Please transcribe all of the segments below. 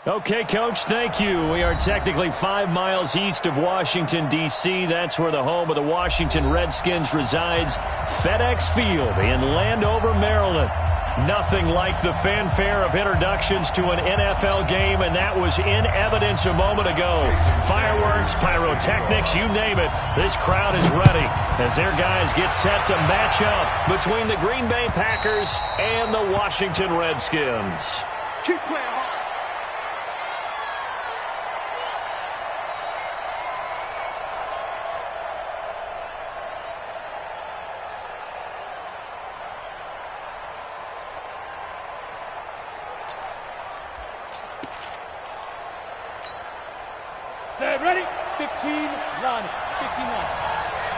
Okay, Coach, thank you. We are technically 5 miles east of Washington, D.C. That's where the home of the Washington Redskins resides. FedEx Field in Landover, Maryland. Nothing like the fanfare of introductions to an NFL game, and that was in evidence a moment ago. Fireworks, pyrotechnics, you name it. This crowd is ready as their guys get set to match up between the Green Bay Packers and the Washington Redskins. Keep playing hard. Set, ready? 15, run. 15, run.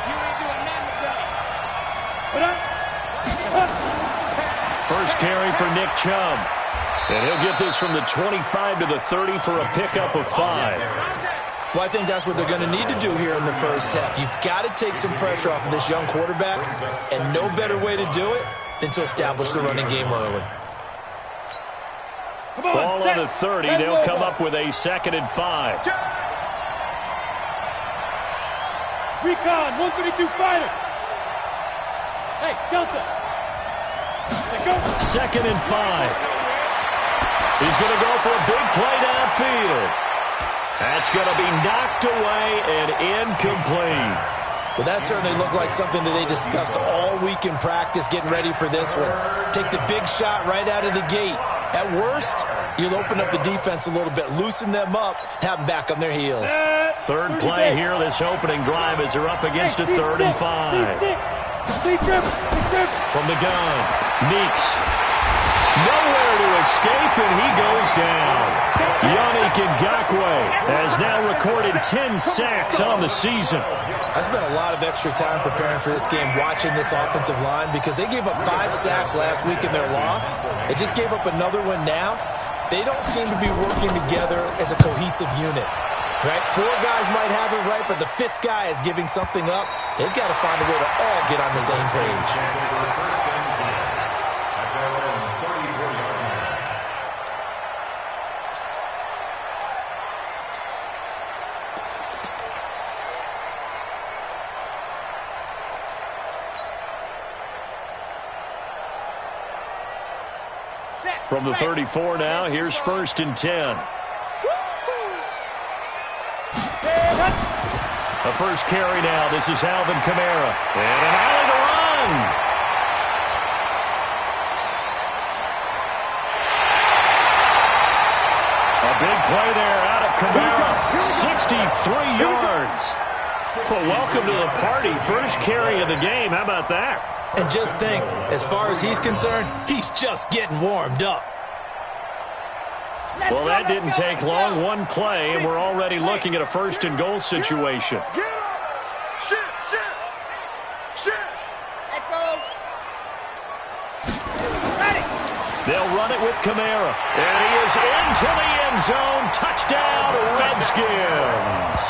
You ain't doing nothing with that. Put up. First carry for Nick Chubb. And he'll get this from the 25 to the 30 for a pickup of 5. Well, I think that's what they're going to need to do here in the first half. You've got to take some pressure off of this young quarterback, and no better way to do it than to establish the running game early. Ball on the 30. They'll come up with a 2nd and 5. Recon, 132 fighter. Hey, Delta. Let's go. 2nd and 5. He's going to go for a big play downfield. That's going to be knocked away and incomplete. Well, that certainly looked like something that they discussed all week in practice, getting ready for this one. Take the big shot right out of the gate. At worst, you'll open up the defense a little bit, loosen them up, have them back on their heels. Third play here, this opening drive as they're up against a 3rd and 5. From the gun, Meeks. Nowhere to escape, and he goes down. Yannick Ngakoue has now recorded 10 sacks on the season. I spent a lot of extra time preparing for this game, watching this offensive line, because they gave up 5 sacks last week in their loss. They just gave up another one now. They don't seem to be working together as a cohesive unit. Right? 4 guys might have it right, but the 5th guy is giving something up. They've got to find a way to all get on the same page. From the 34 now, here's 1st and 10. The first carry now. This is Alvin Kamara. And an alley to run. A big play there out of Kamara. 63 yards. Well, welcome to the party. First carry of the game. How about that? And just think, as far as he's concerned, he's just getting warmed up. Well, that didn't take long. One play, and we're already looking at a 1st and goal situation. Get up. Shit. Echo. Ready. They'll run it with Kamara. And he is into the end zone. Touchdown, Redskins.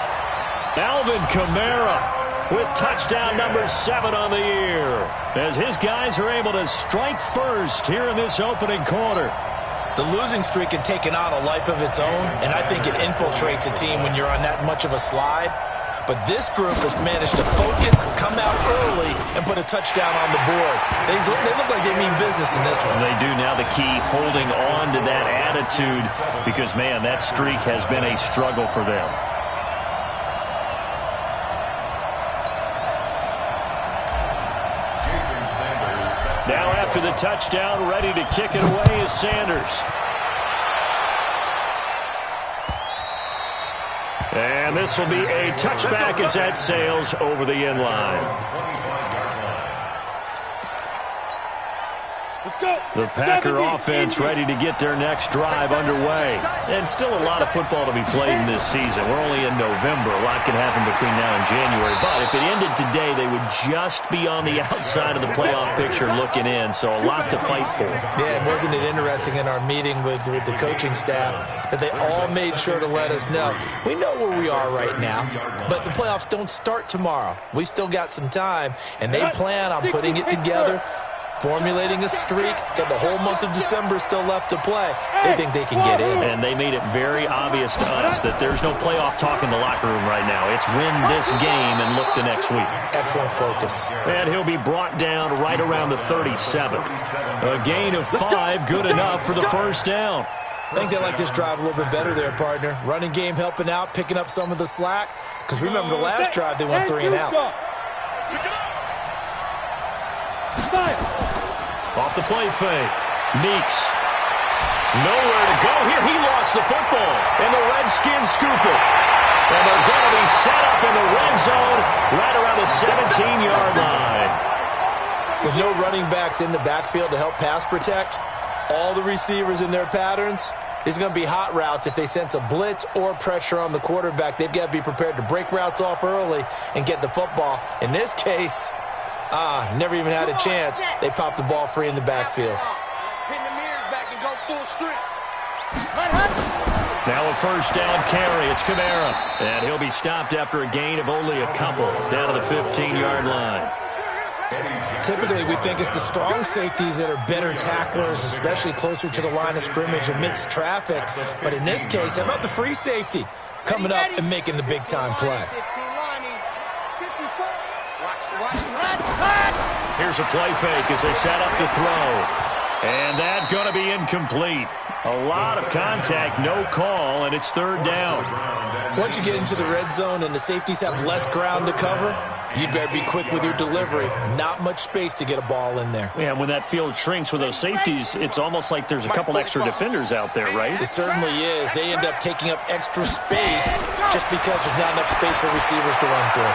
Alvin Kamara with touchdown number 7 on the year, as his guys are able to strike first here in this opening quarter. The losing streak had taken on a life of its own, and I think it infiltrates a team when you're on that much of a slide. But this group has managed to focus, come out early, and put a touchdown on the board. They look like they mean business in this one. They do. Now the key, holding on to that attitude, because, man, that streak has been a struggle for them. Now after the touchdown, ready to kick it away is Sanders. And this will be a touchback as that sails over the end line. The Packer offense ready to get their next drive underway. And still a lot of football to be played in this season. We're only in November. A lot can happen between now and January. But if it ended today, they would just be on the outside of the playoff picture looking in. So a lot to fight for. Yeah, and wasn't it interesting in our meeting with the coaching staff that they all made sure to let us know, we know where we are right now, but the playoffs don't start tomorrow. We still got some time, and they plan on putting it together formulating a streak, got the whole month of December still left to play. They think they can get in. And they made it very obvious to us that there's no playoff talk in the locker room right now. It's win this game and look to next week. Excellent focus. And he'll be brought down right around the 37. A gain of 5, good enough for the first down. I think they like this drive a little bit better there, partner. Running game helping out, picking up some of the slack. Because remember the last drive, they went 3 and out. Off the play fake. Meeks. Nowhere to go here. He lost the football. And the Redskins scoop it. And they're going to be set up in the red zone right around the 17-yard line. With no running backs in the backfield to help pass protect, all the receivers in their patterns, these are going to be hot routes. If they sense a blitz or pressure on the quarterback, they've got to be prepared to break routes off early and get the football. In this case, never even had a chance. They popped the ball free in the backfield. Pin the mirrors back and go full strength. Now a first down carry. It's Kamara. And he'll be stopped after a gain of only a couple down to the 15-yard line. Typically, we think it's the strong safeties that are better tacklers, especially closer to the line of scrimmage amidst traffic. But in this case, how about the free safety coming up and making the big-time play? Here's a play fake as they set up to throw. And that's going to be incomplete. A lot of contact, no call, and it's third down. Once you get into the red zone and the safeties have less ground to cover, you'd better be quick with your delivery. Not much space to get a ball in there. Yeah, when that field shrinks with those safeties, it's almost like there's a couple extra defenders out there, right? It certainly is. They end up taking up extra space just because there's not enough space for receivers to run through.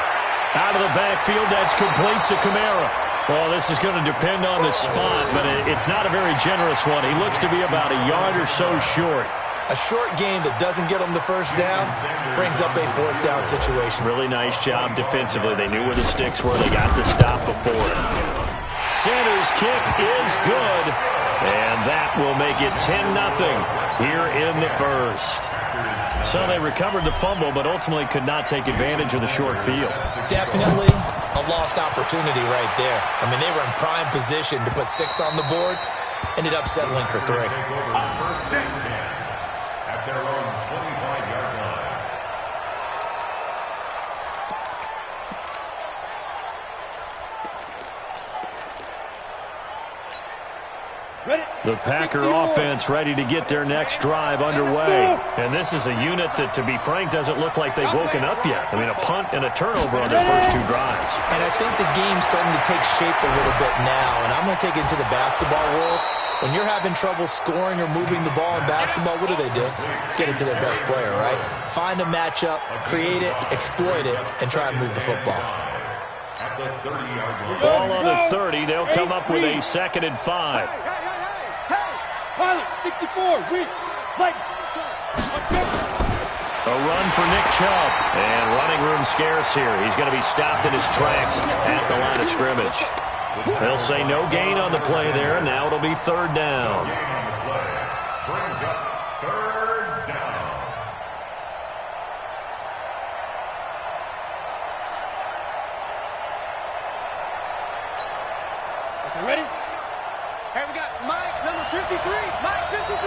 Out of the backfield, that's complete to Kamara. Well, this is going to depend on the spot, but it's not a very generous one. He looks to be about a yard or so short. A short gain that doesn't get them the first down brings up a fourth down situation. Really nice job defensively. They knew where the sticks were. They got the stop before it. Sanders' kick is good, and that will make it 10-0 here in the first. So they recovered the fumble, but ultimately could not take advantage of the short field. Definitely a lost opportunity right there. I mean, they were in prime position to put 6 on the board, ended up settling for 3. At their own 25-yard line. The Packer offense ready to get their next drive underway. And this is a unit that, to be frank, doesn't look like they've woken up yet. I mean, a punt and a turnover on their first 2 drives. And I think the game's starting to take shape a little bit now. And I'm going to take it into the basketball world. When you're having trouble scoring or moving the ball in basketball, what do? Get it to their best player, right? Find a matchup, create it, exploit it, and try and move the football. At the 30-yard line. Ball on the 30. They'll come up with a 2nd and 5. Pilot, 64, we like. A run for Nick Chubb. And running room scarce here. He's going to be stopped in his tracks at the line of scrimmage. They'll say no gain on the play there, and now it'll be 3rd down. Brings up 3rd down. Okay, ready? Here we got Mike, number 53. Mike, 53.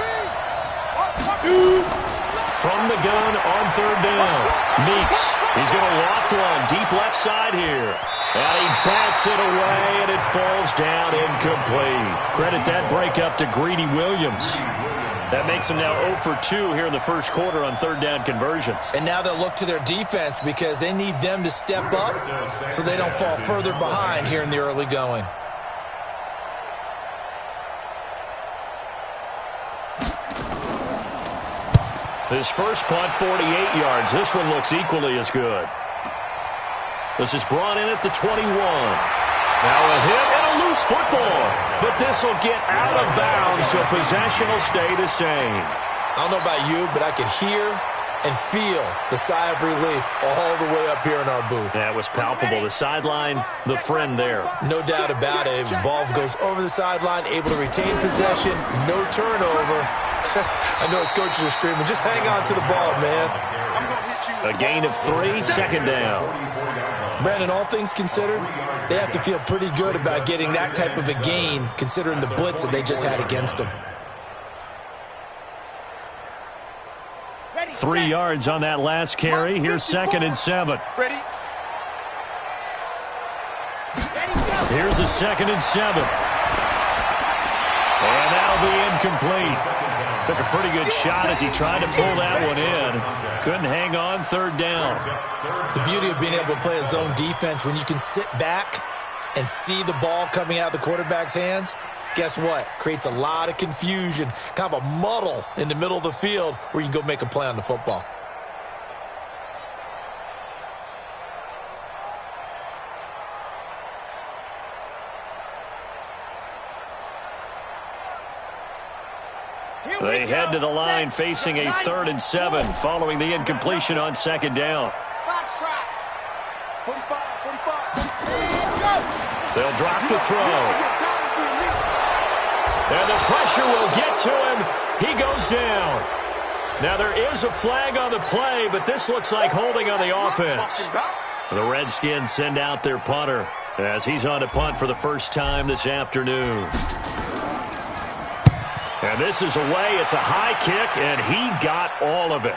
From the gun on 3rd down. Meeks. He's going to loft one deep left side here. And he bats it away, and it falls down incomplete. Credit that breakup to Greedy Williams. That makes him now 0 for 2 here in the first quarter on 3rd down conversions. And now they'll look to their defense because they need them to step up so they don't fall further behind here in the early going. His first punt, 48 yards. This one looks equally as good. This is brought in at the 21. Now a hit and a loose football. But this will get out of bounds, so possession will stay the same. I don't know about you, but I could hear and feel the sigh of relief all the way up here in our booth. That was palpable. The sideline, the friend there. No doubt about it. The ball goes over the sideline, able to retain possession, no turnover. I know his coaches are screaming, just hang on to the ball, man. A gain of 3, 2nd down. Brandon, all things considered, they have to feel pretty good about getting that type of a gain, considering the blitz that they just had against them. 3 yards on that last carry. Here's 2nd and 7. Ready? Here's a 2nd and 7. And that'll be incomplete. Took a pretty good shot as he tried to pull that one in. Couldn't hang on, 3rd down. The beauty of being able to play a zone defense, when you can sit back and see the ball coming out of the quarterback's hands, guess what? Creates a lot of confusion, kind of a muddle in the middle of the field where you can go make a play on the football. They head to the line facing a 3rd and 7 following the incompletion on 2nd down. Box trap. 45, 45. Go. They'll drop the throw. And the pressure will get to him. He goes down. Now there is a flag on the play, but this looks like holding on the offense. The Redskins send out their punter as he's on to punt for the first time this afternoon. And this is away. It's a high kick, and he got all of it.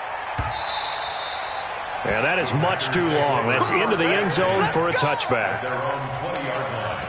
And that is much too long. That's into the end zone for a touchback. Their own 20-yard line.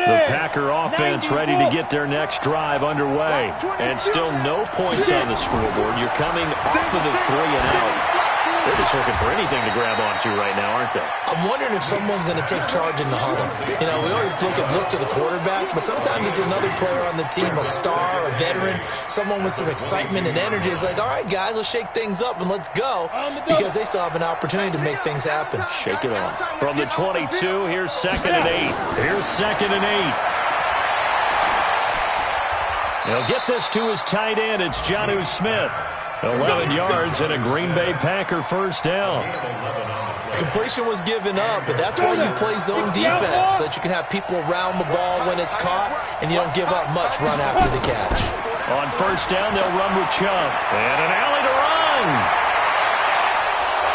The Packer offense ready to get their next drive underway. And still no points on the scoreboard. You're coming off of the 3 and out. They're just looking for anything to grab onto right now, aren't they? I'm wondering if someone's going to take charge in the huddle. You know, we always look to the quarterback, but sometimes it's another player on the team, a star, a veteran, someone with some excitement and energy. It's like, all right, guys, let's shake things up and let's go, because they still have an opportunity to make things happen. Shake it off. From the 22, here's 2nd and 8. Here's 2nd and 8. He'll get this to his tight end. It's Jonnu Smith. 11 yards and a Green Bay Packer first down. Completion was given up, but that's why you play zone defense, so that you can have people around the ball when it's caught, and you don't give up much run after the catch. On first down, they'll run with Chubb. And an alley to run.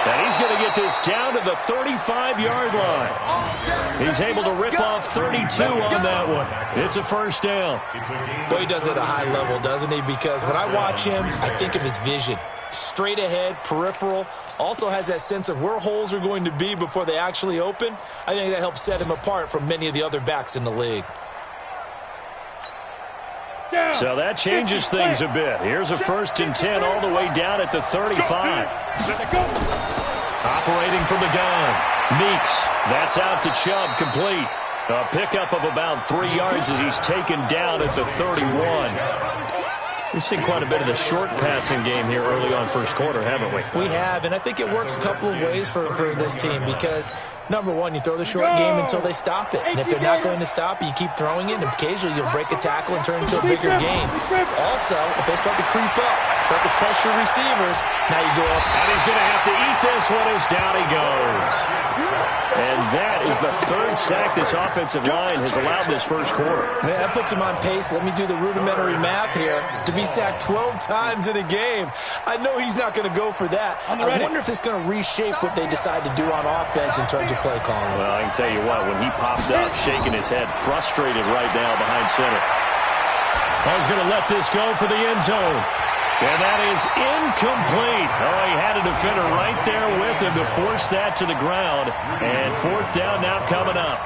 And he's going to get this down to the 35-yard line. He's able to rip off 32 on that one. It's a first down. Boy, he does it at a high level, doesn't he? Because when I watch him, I think of his vision. Straight ahead, peripheral, also has that sense of where holes are going to be before they actually open. I think that helps set him apart from many of the other backs in the league. So that changes things a bit. Here's a 1st and 10 all the way down at the 35. Operating from the gun. Meeks. That's out to Chubb, complete. A pickup of about 3 yards as he's taken down at the 31. We've seen quite a bit of the short passing game here early on first quarter, haven't we? We have, and I think it works a couple of ways for this team because, number one, you throw the short game until they stop it. And if they're not going to stop it, you keep throwing it, and occasionally you'll break a tackle and turn it into a bigger game. Also, if they start to creep up, start to pressure receivers, now you go up. And he's going to have to eat this one as down he goes. And that is the 3rd sack this offensive line has allowed this first quarter. Man, that puts him on pace. Let me do the rudimentary math here. To be sacked 12 times in a game, I know he's not going to go for that. I wonder if it's going to reshape what they decide to do on offense in terms of play calling. Well, I can tell you what, when he popped up, shaking his head, frustrated right now behind center. I was going to let this go for the end zone. And that is incomplete. Oh, he had a defender right there with him to force that to the ground. And 4th down now coming up.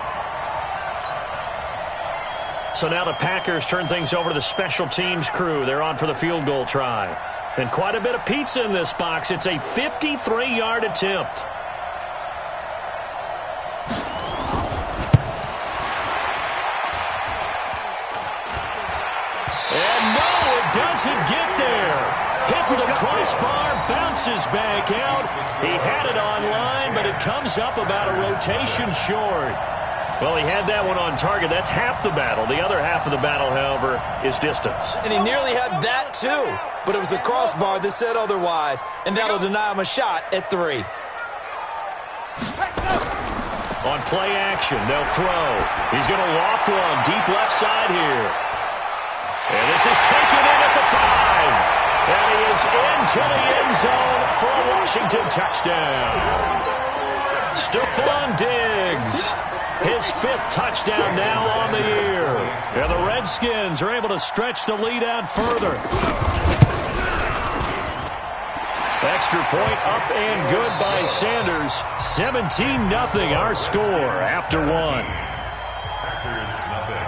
So now the Packers turn things over to the special teams crew. They're on for the field goal try. And quite a bit of pizza in this box. It's a 53-yard attempt. Doesn't get there. Hits the crossbar, bounces back out. He had it on line, but it comes up about a rotation short. Well, he had that one on target. That's half the battle. The other half of the battle, however, is distance. And he nearly had that, too. But it was the crossbar that said otherwise. And that'll deny him a shot at 3. On play action, they'll throw. He's going to loft one deep left side here. And this is taken in at the 5. And he is into the end zone for a Washington touchdown. Stephon Diggs, his 5th touchdown now on the year. And the Redskins are able to stretch the lead out further. Extra point up and good by Sanders. 17-0 our score after 1. Packers nothing.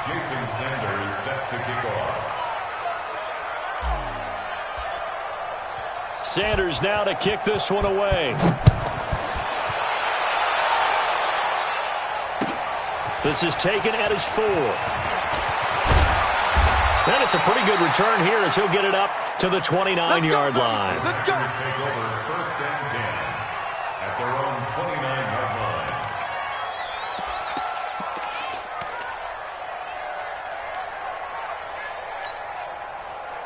Jason Sanders set to kick off. Sanders now to kick this one away. This is taken at his 4. And it's a pretty good return here as he'll get it up to the 29-yard line. Let's go. Take over 1st and 10 at their own 29-yard line.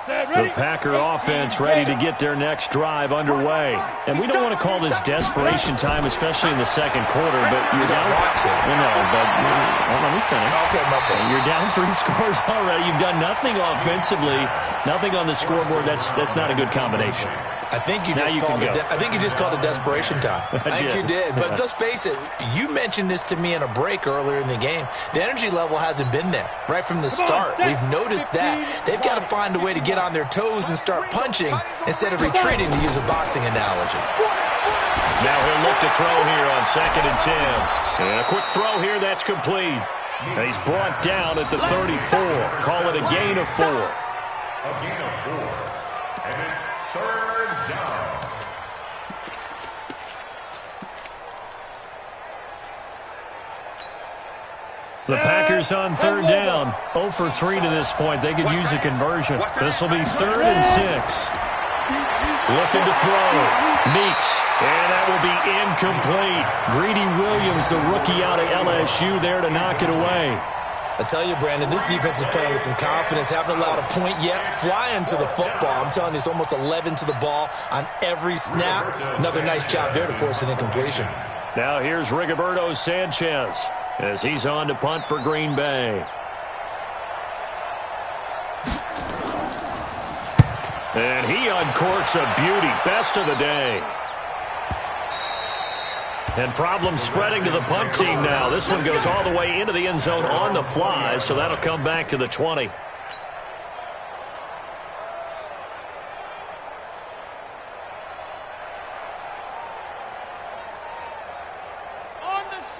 The Packer offense ready to get their next drive underway. And we don't want to call this desperation time, especially in the second quarter, but you're down. Let me finish. Okay, you're down 3 scores already. You've done nothing offensively, nothing on the scoreboard. That's not a good combination. I think you just called it desperation time. I think you did. But let's face it, you mentioned this to me in a break earlier in the game. The energy level hasn't been there right from the start. We've noticed that. They've got to find a way to get on their toes and start punching instead of retreating, to use a boxing analogy. Now he'll look to throw here on 2nd and 10. And a quick throw here, that's complete. And he's brought down at the 34. Call it a gain of 4. A gain of 4. And it's 3rd down. The Packers on 3rd down. 0 for 3 to this point. They could use a conversion. This will be 3rd and 6. Looking to throw. Meeks. And that will be incomplete. Greedy Williams, the rookie out of LSU, there to knock it away. I tell you, Brandon, this defense is playing with some confidence. Haven't allowed a point yet. Flying to the football. I'm telling you, it's almost 11 to the ball on every snap. Another nice job there to force an incompletion. Now here's Rigoberto Sanchez as he's on to punt for Green Bay. And he uncorks a beauty. Best of the day. And problems spreading to the punt team now. This one goes all the way into the end zone on the fly, so that'll come back to the 20.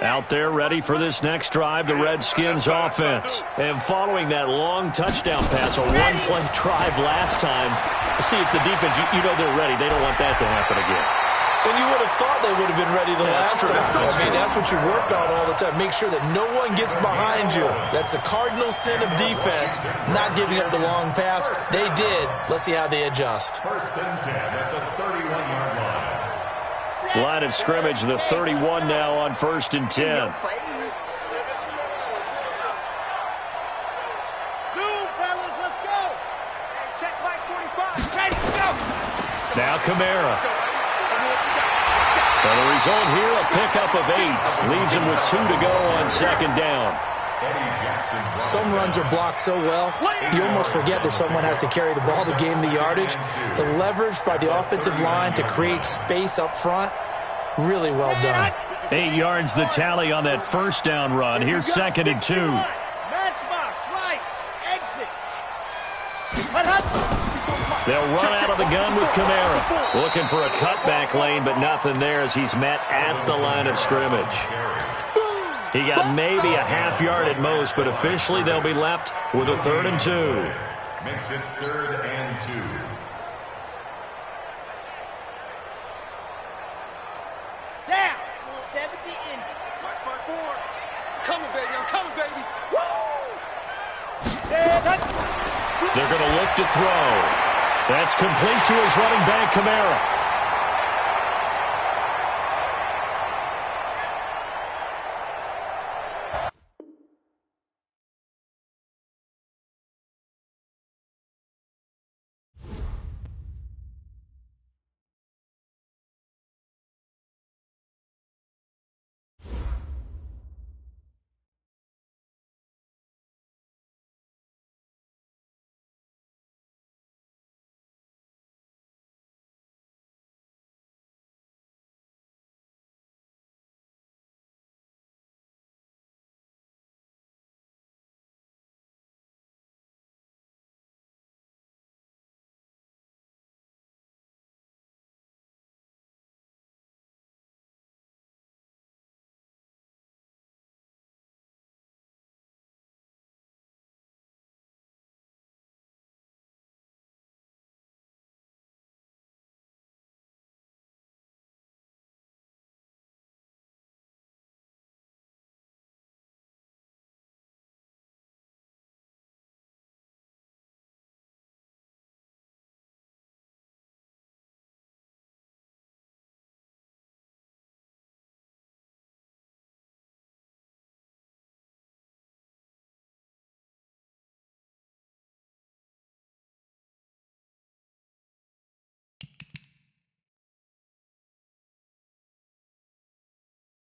Out there ready for this next drive, the Redskins offense. And following that long touchdown pass, a one-play drive last time, see if the defense, you know they're ready. They don't want that to happen again. And you would have thought they would have been ready the last time. I mean, that's what you work on all the time. Make sure that no one gets behind you. That's the cardinal sin of defense, not giving up the long pass. They did. Let's see how they adjust. 1st and 10 at the 31-yard line. Line of scrimmage, the 31 now on 1st and 10. Zoom, fellas, let's go. Check Mike 45. Ready, go. Now Kamara. And the result here, a pickup of 8. Leaves him with 2 to go on 2nd down. Some runs are blocked so well, you almost forget that someone has to carry the ball to gain the yardage. The leverage by the offensive line to create space up front, really well done. 8 yards the tally on that 1st down run. Here's 2nd and 2. Matchbox, right, exit. They'll run out of the gun with Kamara. Looking for a cutback lane, but nothing there as he's met at the line of scrimmage. He got maybe a half yard at most, but officially they'll be left with a 3rd and 2. Makes it 3rd and 2. Down, 70 in. Watch my board. Coming, baby, I'm coming, baby. Woo! They're going to look to throw. That's complete to his running back, Kamara.